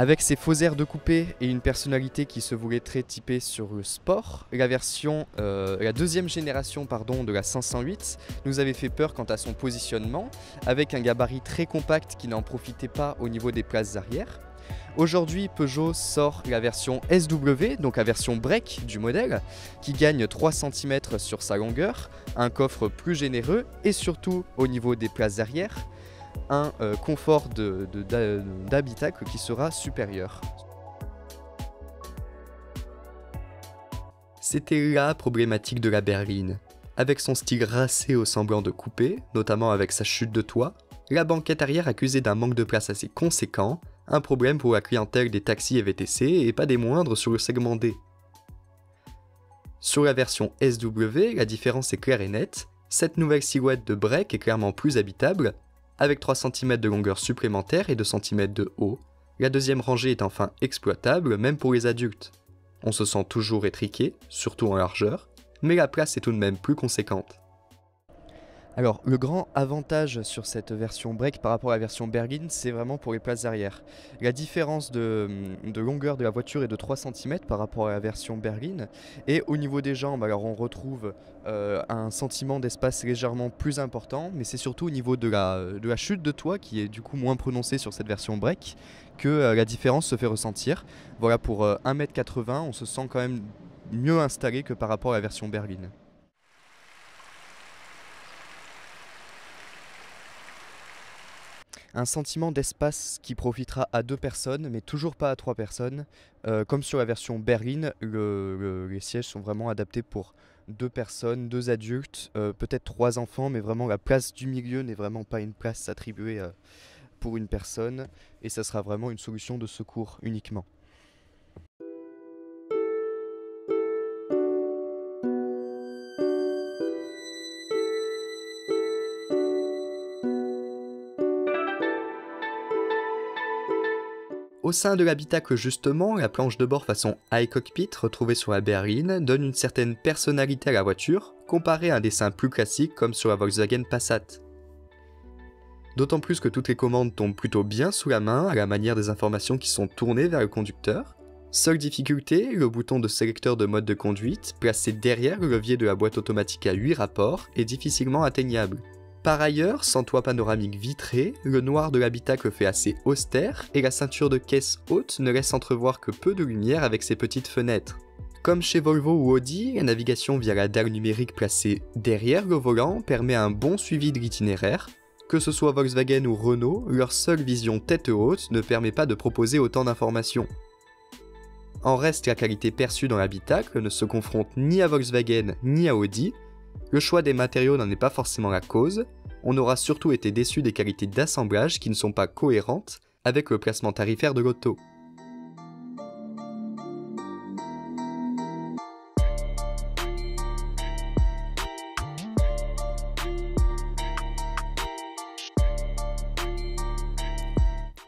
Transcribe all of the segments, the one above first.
Avec ses faux airs de coupé et une personnalité qui se voulait très typée sur le sport, la deuxième génération de la 508 nous avait fait peur quant à son positionnement, avec un gabarit très compact qui n'en profitait pas au niveau des places arrière. Aujourd'hui, Peugeot sort la version SW, donc la version break du modèle, qui gagne 3 cm sur sa longueur, un coffre plus généreux et surtout au niveau des places arrière, un confort d'habitacle qui sera supérieur. C'était la problématique de la berline. Avec son style racé au semblant de coupé, notamment avec sa chute de toit, la banquette arrière accusait d'un manque de place assez conséquent, un problème pour la clientèle des taxis et VTC et pas des moindres sur le segment D. Sur la version SW, la différence est claire et nette, cette nouvelle silhouette de break est clairement plus habitable, avec 3 cm de longueur supplémentaire et 2 cm de haut, la deuxième rangée est enfin exploitable même pour les adultes. On se sent toujours étriqué, surtout en largeur, mais la place est tout de même plus conséquente. Alors, le grand avantage sur cette version break par rapport à la version berline, c'est vraiment pour les places arrière. La différence de longueur de la voiture est de 3 cm par rapport à la version berline. Et au niveau des jambes, alors on retrouve un sentiment d'espace légèrement plus important, mais c'est surtout au niveau de la chute de toit qui est du coup moins prononcée sur cette version break que la différence se fait ressentir. Voilà, pour 1,80 m, on se sent quand même mieux installé que par rapport à la version berline. Un sentiment d'espace qui profitera à 2 personnes, mais toujours pas à 3 personnes. Comme sur la version berline, les sièges sont vraiment adaptés pour 2 personnes, 2 adultes, peut-être 3 enfants, mais vraiment la place du milieu n'est vraiment pas une place attribuée pour une personne, et ça sera vraiment une solution de secours uniquement. Au sein de l'habitacle justement, la planche de bord façon high cockpit retrouvée sur la berline donne une certaine personnalité à la voiture, comparée à un dessin plus classique comme sur la Volkswagen Passat. D'autant plus que toutes les commandes tombent plutôt bien sous la main à la manière des informations qui sont tournées vers le conducteur. Seule difficulté, le bouton de sélecteur de mode de conduite, placé derrière le levier de la boîte automatique à 8 rapports, est difficilement atteignable. Par ailleurs, sans toit panoramique vitré, le noir de l'habitacle fait assez austère et la ceinture de caisse haute ne laisse entrevoir que peu de lumière avec ses petites fenêtres. Comme chez Volvo ou Audi, la navigation via la dalle numérique placée derrière le volant permet un bon suivi de l'itinéraire. Que ce soit Volkswagen ou Renault, leur seule vision tête haute ne permet pas de proposer autant d'informations. En reste, la qualité perçue dans l'habitacle ne se confronte ni à Volkswagen ni à Audi. Le choix des matériaux n'en est pas forcément la cause, on aura surtout été déçu des qualités d'assemblage qui ne sont pas cohérentes avec le placement tarifaire de l'auto.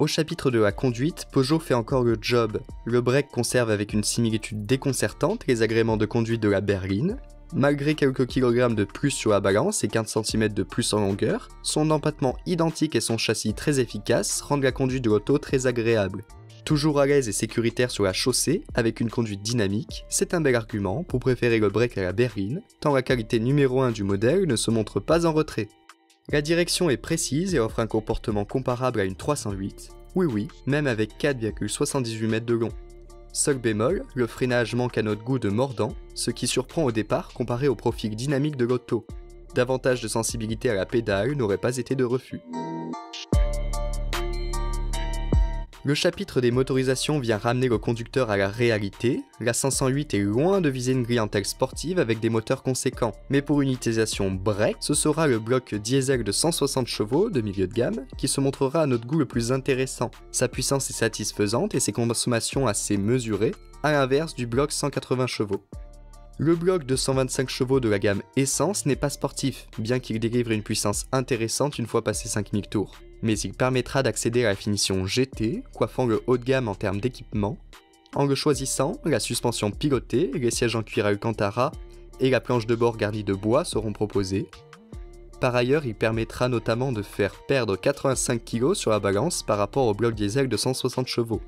Au chapitre de la conduite, Peugeot fait encore le job. Le break conserve avec une similitude déconcertante les agréments de conduite de la berline. Malgré quelques kilogrammes de plus sur la balance et 15 cm de plus en longueur, son empattement identique et son châssis très efficace rendent la conduite de l'auto très agréable. Toujours à l'aise et sécuritaire sur la chaussée, avec une conduite dynamique, c'est un bel argument pour préférer le break à la berline, tant la qualité numéro 1 du modèle ne se montre pas en retrait. La direction est précise et offre un comportement comparable à une 308, oui, même avec 4,78 m de long. Seul bémol, le freinage manque à notre goût de mordant, ce qui surprend au départ comparé au profil dynamique de l'auto. Davantage de sensibilité à la pédale n'aurait pas été de refus. Le chapitre des motorisations vient ramener le conducteur à la réalité. La 508 est loin de viser une clientèle sportive avec des moteurs conséquents, mais pour une utilisation break, ce sera le bloc diesel de 160 chevaux de milieu de gamme qui se montrera à notre goût le plus intéressant. Sa puissance est satisfaisante et ses consommations assez mesurées, à l'inverse du bloc 180 chevaux. Le bloc de 125 chevaux de la gamme Essence n'est pas sportif, bien qu'il délivre une puissance intéressante une fois passé 5000 tours. Mais il permettra d'accéder à la finition GT, coiffant le haut de gamme en termes d'équipement. En le choisissant, la suspension pilotée, les sièges en cuir Alcantara et la planche de bord garnie de bois seront proposés. Par ailleurs, il permettra notamment de faire perdre 85 kg sur la balance par rapport au bloc diesel de 160 chevaux.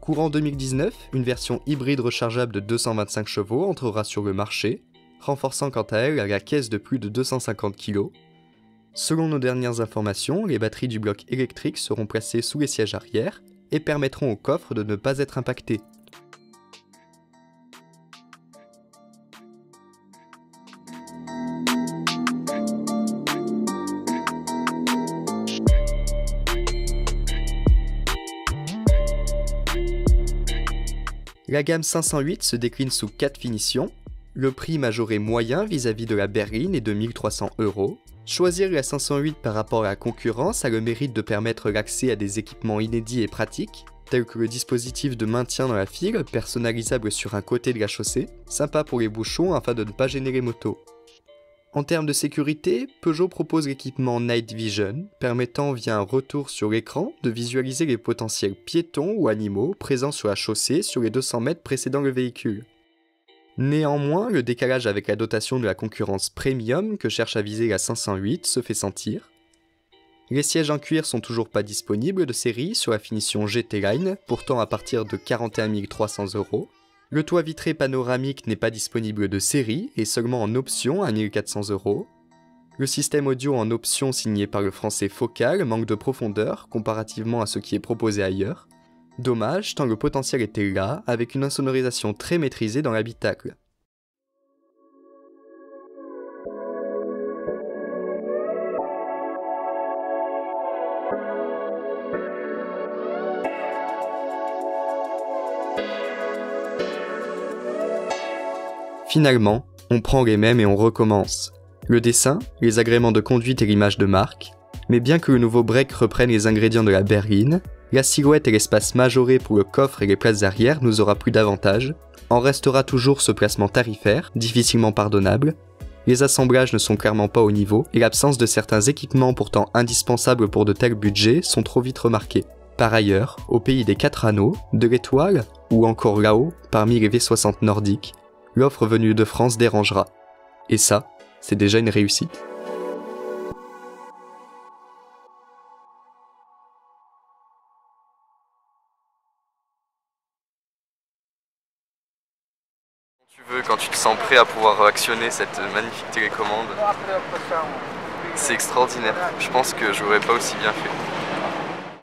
Courant 2019, une version hybride rechargeable de 225 chevaux entrera sur le marché, renforçant quant à elle la caisse de plus de 250 kg. Selon nos dernières informations, les batteries du bloc électrique seront placées sous les sièges arrière et permettront au coffre de ne pas être impacté. La gamme 508 se décline sous 4 finitions. Le prix majoré moyen vis-à-vis de la berline est de 1 300 €. Choisir la 508 par rapport à la concurrence a le mérite de permettre l'accès à des équipements inédits et pratiques, tels que le dispositif de maintien dans la file, personnalisable sur un côté de la chaussée, sympa pour les bouchons afin de ne pas gêner les motos. En termes de sécurité, Peugeot propose l'équipement Night Vision, permettant via un retour sur l'écran de visualiser les potentiels piétons ou animaux présents sur la chaussée sur les 200 mètres précédant le véhicule. Néanmoins, le décalage avec la dotation de la concurrence premium que cherche à viser la 508 se fait sentir. Les sièges en cuir sont toujours pas disponibles de série sur la finition GT Line, pourtant à partir de 41 300 €. Le toit vitré panoramique n'est pas disponible de série et seulement en option à 1 400 €. Le système audio en option signé par le français Focal manque de profondeur comparativement à ce qui est proposé ailleurs. Dommage tant le potentiel était là, avec une insonorisation très maîtrisée dans l'habitacle. Finalement, on prend les mêmes et on recommence. Le dessin, les agréments de conduite et l'image de marque, mais bien que le nouveau break reprenne les ingrédients de la berline, la silhouette et l'espace majoré pour le coffre et les places arrière nous aura plu davantage, en restera toujours ce placement tarifaire, difficilement pardonnable, les assemblages ne sont clairement pas au niveau et l'absence de certains équipements pourtant indispensables pour de tels budgets sont trop vite remarqués. Par ailleurs, au pays des 4 anneaux, de l'étoile, ou encore là-haut, parmi les V60 nordiques, l'offre venue de France dérangera. Et ça, c'est déjà une réussite. Quand tu te sens prêt à pouvoir actionner cette magnifique télécommande, c'est extraordinaire. Je pense que je l'aurais pas aussi bien fait.